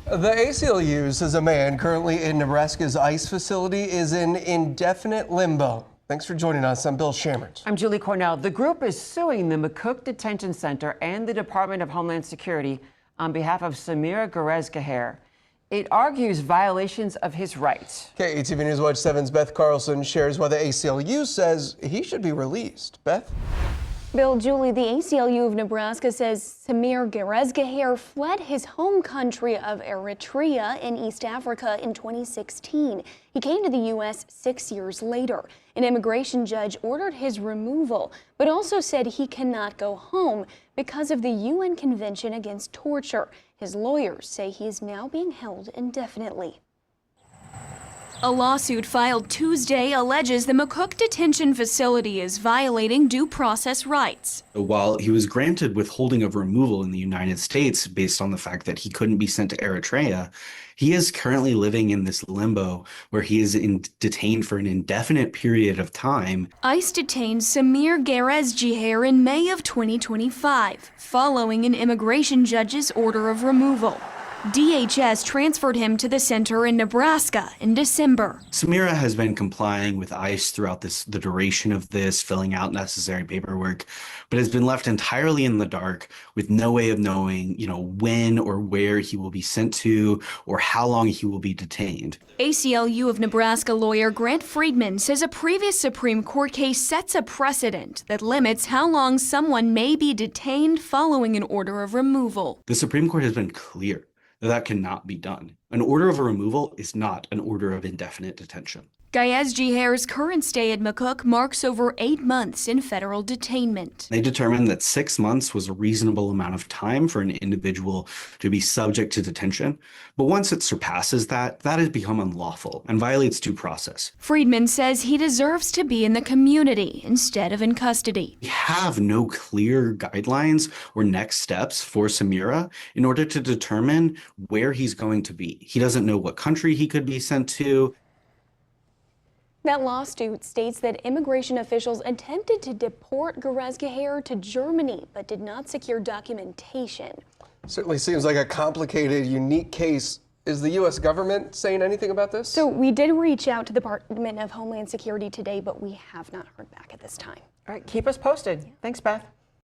The ACLU says a man currently in Nebraska's ICE facility is in indefinite limbo. Thanks for joining us. I'm Bill Shammert. I'm Julie Cornell. The group is suing the McCook Detention Center and the Department of Homeland Security on behalf of Samir Gerezgeher. It argues violations of his rights. KETV News Watch 7's Beth Carlson shares why the ACLU says he should be released. Beth? Bill, Julie, the ACLU of Nebraska says Samir Gerezgeher fled his home country of Eritrea in East Africa in 2016. He came to the U.S. 6 years later. An immigration judge ordered his removal, but also said he cannot go home because of the UN Convention Against Torture. His lawyers say he is now being held indefinitely. A lawsuit filed Tuesday alleges the McCook detention facility is violating due process rights. While he was granted withholding of removal in the United States based on the fact that he couldn't be sent to Eritrea, he is currently living in this limbo where he is detained for an indefinite period of time. ICE detained Samir Gerezgeher in May of 2025, following an immigration judge's order of removal. DHS transferred him to the center in Nebraska in December. Samira has been complying with ICE throughout the duration of this, filling out necessary paperwork, but has been left entirely in the dark with no way of knowing, when or where he will be sent to or how long he will be detained. ACLU of Nebraska lawyer Grant Friedman says a previous Supreme Court case sets a precedent that limits how long someone may be detained following an order of removal. The Supreme Court has been clear that cannot be done. An order of removal is not an order of indefinite detention. Gerezgeher's current stay at McCook marks over 8 months in federal detainment. They determined that 6 months was a reasonable amount of time for an individual to be subject to detention. But once it surpasses that has become unlawful and violates due process. Friedman says he deserves to be in the community instead of in custody. We have no clear guidelines or next steps for Samira in order to determine where he's going to be. He doesn't know what country he could be sent to. That lawsuit states that immigration officials attempted to deport Gerezgeher to Germany, but did not secure documentation. Certainly seems like a complicated, unique case. Is the U.S. government saying anything about this? So we did reach out to the Department of Homeland Security today, but we have not heard back at this time. All right, keep us posted. Thanks, Beth.